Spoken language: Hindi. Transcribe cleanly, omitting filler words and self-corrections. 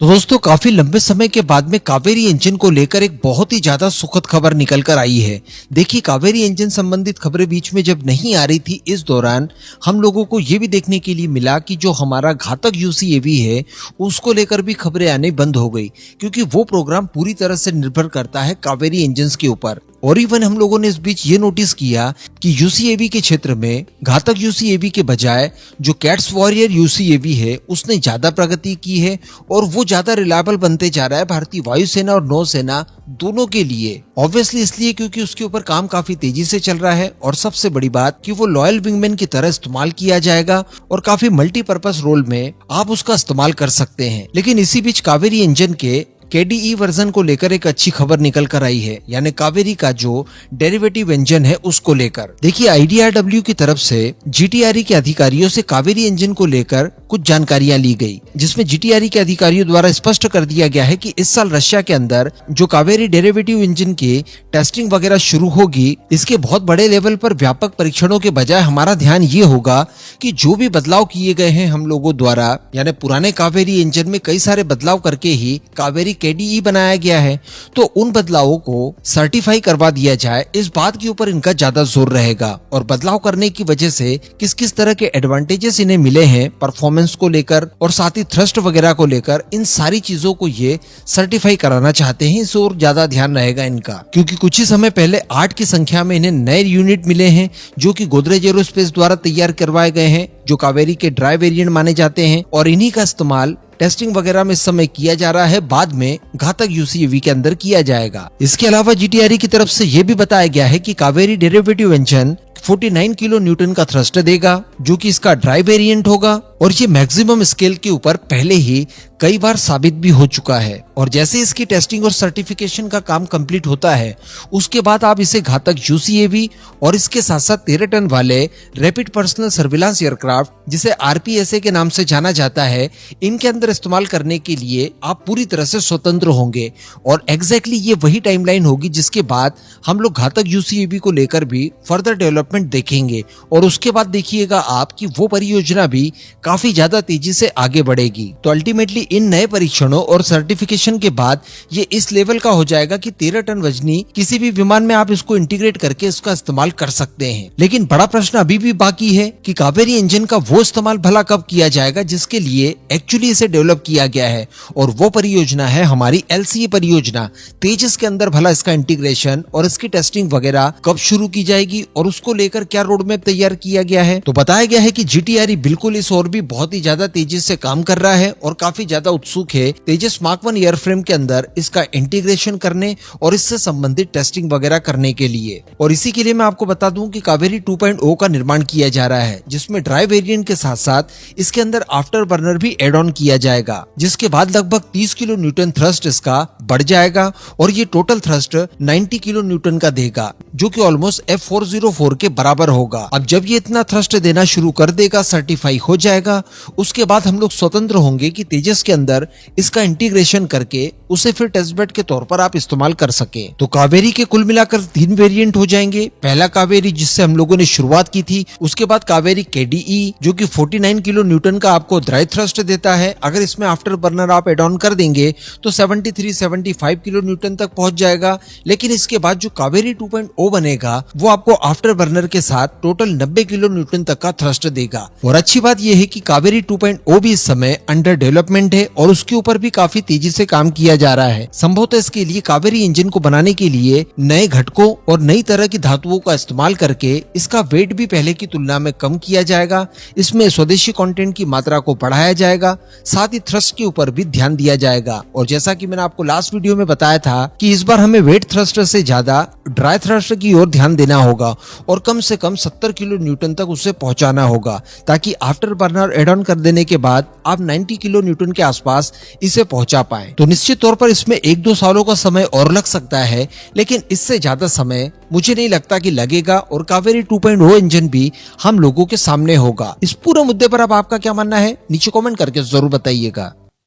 तो दोस्तों काफी लंबे समय के बाद में कावेरी इंजन को लेकर एक बहुत ही ज्यादा सुखद खबर निकल कर आई है। देखिए, कावेरी इंजन संबंधित खबरें बीच में जब नहीं आ रही थी, इस दौरान हम लोगों को ये भी देखने के लिए मिला कि जो हमारा घातक यूसीएवी है उसको लेकर भी खबरें आने बंद हो गई, क्योंकि वो प्रोग्राम पूरी तरह से निर्भर करता है कावेरी इंजन के ऊपर। और इवन हम लोगों ने इस बीच ये नोटिस किया कि यूसीएवी के क्षेत्र में घातक यूसीएवी के बजाय जो कैट्स वॉरियर यूसीएवी है उसने ज्यादा प्रगति की है और वो ज्यादा रिलायबल बनते जा रहा है भारतीय वायुसेना और नौसेना दोनों के लिए। ऑब्वियसली इसलिए क्योंकि उसके ऊपर काम काफी तेजी से चल रहा है और सबसे बड़ी बात कि वो लॉयल विंगमैन की तरह इस्तेमाल किया जाएगा और काफी मल्टीपर्पज रोल में आप उसका इस्तेमाल कर सकते हैं। लेकिन इसी बीच कावेरी इंजन के केडीई वर्जन को लेकर एक अच्छी खबर निकल कर आई है, यानी कावेरी का जो डेरिवेटिव इंजन है उसको लेकर। देखिए, आईडीआरडब्ल्यू की तरफ से जीटीआरई के अधिकारियों से कावेरी इंजन को लेकर कुछ जानकारियां ली गई, जिसमें जीटीआरई के अधिकारियों द्वारा स्पष्ट कर दिया गया है कि इस साल रशिया के अंदर जो कावेरी डेरिवेटिव इंजन की टेस्टिंग वगैरह शुरू होगी, इसके बहुत बड़े लेवल पर व्यापक परीक्षणों के बजाय हमारा ध्यान ये होगा कि जो भी बदलाव किए गए हैं हम लोगों द्वारा, यानी पुराने कावेरी इंजन में कई सारे बदलाव करके ही कावेरी केडीई बनाया गया है, तो उन बदलावों को सर्टिफाई करवा दिया जाए, इस बात के ऊपर इनका ज्यादा जोर रहेगा। और बदलाव करने की वजह से किस किस तरह के एडवांटेजेस इन्हें मिले हैं परफॉर्मेंस को लेकर और साथ ही थ्रस्ट वगैरह को लेकर, इन सारी चीजों को ये सर्टिफाई कराना चाहते हैं। इस ओर ज्यादा ध्यान रहेगा इनका, क्योंकि कुछ ही समय पहले 8 की संख्या में इन्हें नए यूनिट मिले हैं जो कि गोदरेज एरोस्पेस द्वारा तैयार करवाए गए हैं, जो कावेरी के ड्राई वेरिएंट माने जाते हैं और इन्हीं का इस्तेमाल टेस्टिंग वगैरह में इस समय किया जा रहा है, बाद में घातक यूसीएवी के अंदर किया जाएगा। इसके अलावा जीटीआरई की तरफ से यह भी बताया गया है कि Kaveri derivative engine 49 kilo Newton का थ्रस्ट देगा, जो कि इसका ड्राई वेरिएंट होगा और ये मैक्सिमम स्केल के ऊपर पहले ही कई बार साबित भी हो चुका है। और जैसे इसकी टेस्टिंग और सर्टिफिकेशन का काम कंप्लीट होता है, उसके बाद आप इसे घातक यूसीएवी और इसके साथ साथ 13 टन वाले रैपिड पर्सनल सर्विलांस एयरक्राफ्ट, जिसे आरपीएसए के नाम से जाना जाता है, इनके अंदर इस्तेमाल करने के लिए आप पूरी तरह से स्वतंत्र होंगे। और एग्जैक्टली ये वही टाइमलाइन होगी जिसके बाद हम लोग घातक यूसीएवी को लेकर भी फर्दर डेवलपमेंट देखेंगे। और उसके बाद देखिएगा आप कि वो परियोजना भी काफी ज्यादा तेजी से आगे बढ़ेगी। तो अल्टीमेटली इन नए परीक्षणों और सर्टिफिकेशन के बाद ये इस लेवल का हो जाएगा कि 13 टन वजनी किसी भी विमान में आप इसको इंटीग्रेट करके इसका इस्तेमाल कर सकते हैं। लेकिन बड़ा प्रश्न अभी भी बाकी है कि कावेरी इंजन का वो इस्तेमाल भला कब किया जाएगा जिसके लिए एक्चुअली इसे डेवलप किया गया है, और वो परियोजना है हमारी एलसीए परियोजना। तेजस के अंदर भला इसका इंटीग्रेशन और इसकी टेस्टिंग वगैरह कब शुरू की जाएगी और उसको लेकर क्या रोड मैप तैयार किया गया है। तो बताया गया है कि जीटीआरई बिल्कुल इस और भी बहुत ही ज्यादा तेजी से काम कर रहा है और काफी ज्यादा उत्सुक है तेजस मार्क 1 एयरफ्रेम के अंदर इसका इंटीग्रेशन करने और इससे संबंधित टेस्टिंग वगैरह करने के लिए। और इसी के लिए मैं आपको बता दूं कि कावेरी 2.0 का निर्माण किया जा रहा है, जिसमें ड्राई वेरिएंट के साथ साथ इसके अंदर आफ्टर बर्नर भी एड ऑन किया जाएगा, जिसके बाद लगभग 30 किलो न्यूटन थ्रस्ट इसका बढ़ जाएगा और ये टोटल थ्रस्ट 90 किलो न्यूटन का देगा, जो कि ऑलमोस्ट F404 के बराबर होगा। अब जब ये इतना थ्रस्ट देना शुरू कर देगा, सर्टिफाई हो जाएगा, उसके बाद हम लोग स्वतंत्र होंगे कि तेजस के अंदर इसका इंटीग्रेशन करके उसे फिर टेस्ट बेड के तौर पर आप इस्तेमाल कर सके। तो कावेरी के कुल मिलाकर 3 वेरिएंट हो जाएंगे। पहला कावेरी जिससे हम लोगों ने शुरुआत की थी, उसके बाद कावेरी केडीई जो कि 49 किलो न्यूटन का आपको ड्राई थ्रस्ट देता है। अगर इसमें आफ्टर बर्नर आप एड ऑन कर देंगे तो 73-75 किलो न्यूटन तक पहुंच जाएगा। लेकिन इसके बाद जो कावेरी 2.0 बनेगा वो आपको आफ्टर बर्नर के साथ टोटल 90 किलो न्यूटन तक का थ्रस्ट देगा। और अच्छी बात यह है कि कावेरी 2.0 भी इस समय अंडर डेवलपमेंट है और उसके ऊपर भी काफी तेजी से काम किया जा रहा है। संभवतः इसके लिए कावेरी इंजन को बनाने के लिए नए घटकों और नई तरह की धातुओं का इस्तेमाल करके इसका वेट भी पहले की तुलना में कम किया जाएगा। इसमें स्वदेशी कंटेंट की मात्रा को बढ़ाया जाएगा, साथ ही थ्रस्ट के ऊपर भी ध्यान दिया जाएगा। और जैसा कि मैंने आपको लास्ट वीडियो में बताया था कि इस बार हमें वेट थ्रस्ट से ज्यादा ड्राई थ्रस्ट की ओर ध्यान देना होगा और कम से कम 70 किलो न्यूटन तक उसे पहुंचाना होगा, ताकि आफ्टर बर्नर एड ऑन कर देने के बाद आप 90 किलो न्यूटन के आसपास इसे पहुंचा पाए। तो निश्चित तौर पर इसमें 1-2 सालों का समय और लग सकता है, लेकिन इससे ज्यादा समय मुझे नहीं लगता कि लगेगा और कावेरी 2.0 इंजन भी हम लोगों के सामने होगा। इस पूरे मुद्दे पर अब आपका क्या मानना है, नीचे कमेंट करके जरूर बताइएगा।